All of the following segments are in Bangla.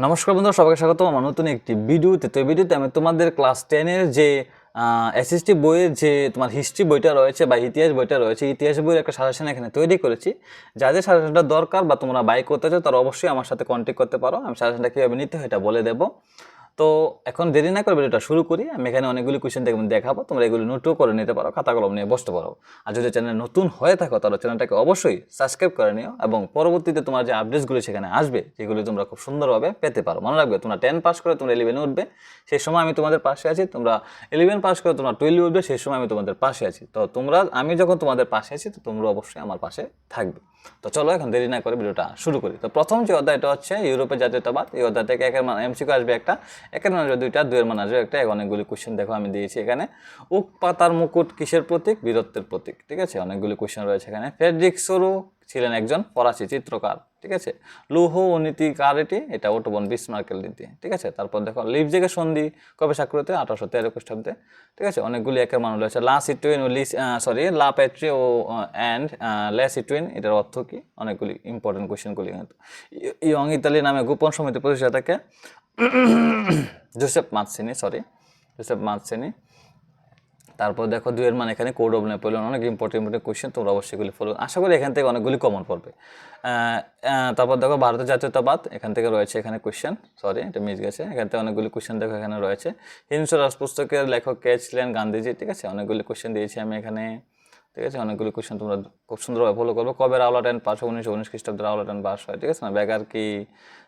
নমস্কার বন্ধুরা, সবাইকে স্বাগত আমার নতুন একটি ভিডিওতে। তো এই ভিডিওতে আমি তোমাদের ক্লাস 10-এর যে এসএসটি বইয়ের যে তোমার হিস্ট্রি বইটা রয়েছে বা ইতিহাস বইটা রয়েছে, ইতিহাস বইয়ের একটা সাজেশন এখানে তৈরি করেছি। যাদের সাজেশনটা দরকার বা তোমরা বাই করতে চাও তারা অবশ্যই আমার সাথে কন্ট্যাক্ট করতে পারো। আমি সাজেশনটা কীভাবে নিতে হয় এটা বলে দেবো। তো এখন দেরি না করে ভিডিওটা শুরু করি। আমি এখানে অনেকগুলি কোয়েশ্চেন দেখাবো, তোমরা এগুলি নোটও করে নিতে পারো, খাতা কলম নিয়ে বসতে পারো। আর যদি চ্যানেল নতুন হয়ে থাকো তাহলে চ্যানেলটাকে অবশ্যই সাবস্ক্রাইব করে নিও এবং পরবর্তীতে তোমার যে আপডেটসগুলি সেখানে আসবে যেগুলি তোমরা খুব সুন্দরভাবে পেতে পারো। মনে রাখবে, তোমরা 10 পাস করে তোমরা 11-এ উঠবে, সেই সময় আমি তোমাদের পাশে আছি। তোমরা 11 পাস করে তোমরা 12-এ উঠবে, সেই সময় আমি তোমাদের পাশে আছি। তো আমি যখন তোমাদের পাশে আছি তো তোমরা অবশ্যই আমার পাশে থাকবে। তো চলো এখন দেরি না করে ভিডিওটা শুরু করি। তো প্রথম যে অধ্যায়টা হচ্ছে ইউরোপের জাতীয়তাবাদ। এই অধ্যায় থেকে একের মান এমসিকিউ আসবে একটা, একের মান আসবে দুইটা, দুইয়ের মান আসবে একটা। অনেকগুলি কোয়েশ্চেন দেখো আমি দিয়েছি এখানে। উক পাতার মুকুট কিসের প্রতীক? বীরত্বের প্রতীক। ঠিক আছে, অনেকগুলি কোয়েশ্চেন রয়েছে এখানে। ফ্রেডরিক সোরু ছিলেন একজন ফরাসি চিত্রকার। ঠিক আছে, লৌহ ও নীতি কার এটি? এটা ওটো বন বিসমার্কের নীতি। ঠিক আছে, তারপর দেখো লিপজিগের সন্ধি কবে স্বাক্ষরিত? 1813 খ্রিস্টাব্দে। ঠিক আছে, অনেকগুলি একের মান রয়েছে। লা সিটুইন ও লা প্যাট্রি ও অ্যান্ড লে সিটুইন, এটার অর্থ কি? অনেকগুলি ইম্পর্টেন্ট কোয়েশ্চেনগুলি কিন্তু। ইয়ং ইতালি নামে গোপন সমিতি প্রতিষ্ঠাতাকে জোসেফ মাৎসেনি। তারপর দেখো দুইয়ের মান এখানে কোড অফ নেপোলিয়ন, অনেক ইম্পর্টেন্ট কোয়েশ্চেন, তোমরা অবশ্যই এগুলি ফলো। আশা করি এখান থেকে অনেকগুলি কমন পড়বে। তারপর দেখো ভারতের জাতীয়তাবাদ, এখান থেকে রয়েছে এখানে কোয়েশ্চেন, এটা মিস গেছে। এখান থেকে অনেকগুলি কোয়েশ্চেন দেখো এখানে রয়েছে। হিংস্র রাজপুস্তকের লেখক কে ছিলেন? গান্ধীজি। ঠিক আছে, অনেকগুলি কোয়েশ্চেন দিয়েছি আমি এখানে। ঠিক আছে, অনেকগুলি কোয়েশ্চেন তোমরা খুব সুন্দরভাবে ফলো করবে। কবে রাওলাট অ্যান্ড পাস? 1919 খ্রিস্টাব্দে রাওলাট অ্যান্ড পাস হয়। ঠিক আছে না? বেকার কি?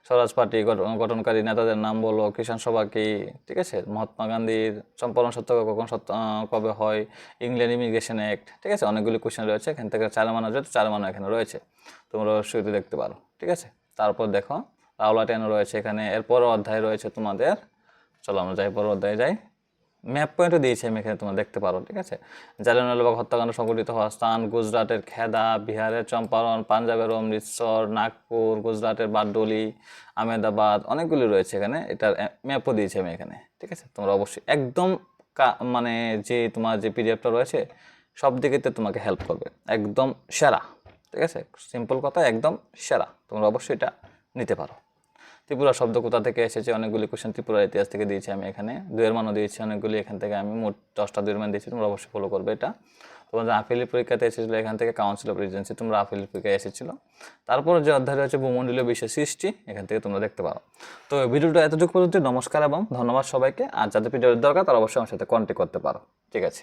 স্বরাজ পার্টি গঠনকারী নেতাদের নাম বলো। কিষাণ সভা কি? ঠিক আছে, মহাত্মা গান্ধীর চম্পারণ সত্যাগ্রহ কবে হয়? England immigration act. ঠিক আছে, অনেকগুলি কোয়েশ্চেন রয়েছে এখান থেকে। চারে মান আসবে, চারে মান এখানে রয়েছে, তোমরা অবশ্যই দেখতে পারো। ঠিক আছে, তারপর দেখো রাওলাট অ্যান্ড রয়েছে এখানে। এরপর অধ্যায় রয়েছে তোমাদের, চলো আমরা যাই পরের অধ্যায়ে যাই। ম্যাপ পয়েন্টও দিয়েছি আমি এখানে, তোমরা দেখতে পারো। ঠিক আছে, জালিয়ানওয়ালাবাগ হত্যাকাণ্ড সংঘটিত হওয়ার স্থান গুজরাটের খেদা, বিহারের চম্পারণ, পাঞ্জাবের অমৃতসর, নাগপুর, গুজরাটের বারডোলি, আহমেদাবাদ, অনেকগুলি রয়েছে এখানে। এটার ম্যাপও দিয়েছি আমি এখানে। ঠিক আছে, তোমরা অবশ্যই একদম মানে যে তোমার যে পিডিএফটা রয়েছে সব দিকেতে তোমাকে হেল্প করবে, একদম সেরা। ঠিক আছে, সিম্পল কথা, একদম সেরা। তোমরা অবশ্যই এটা নিতে পারো। ত্রিপুরা শব্দ কোথা থেকে এসেছে? অনেকগুলি কোয়েশ্চেন ত্রিপুরার ইতিহাস থেকে দিয়েছি আমি এখানে। দুইয়ের মানও দিয়েছি অনেকগুলি, এখান থেকে আমি মোট 10টা দুইয়ের মান দিয়েছি, তোমরা অবশ্যই ফলো করবে এটা। তোমাদের আপিলের পরীক্ষাতে এসেছিলো এখান থেকে কাউন্সিল অফ রেজিডেন্সি, তোমরা আপিলের পরীক্ষায় এসেছিলো। তারপর যে অধ্যায় রয়েছে ভূমণ্ডলীয় বিশ্বের সৃষ্টি, এখান থেকে তোমরা দেখতে পারো। তো ভিডিওটা এতটুকু পর্যন্ত। নমস্কার এবং ধন্যবাদ সবাইকে। আর যাদের ভিডিওর দরকার তারা অবশ্যই আমার সাথে কন্ট্যাক্ট করতে পারো। ঠিক আছে।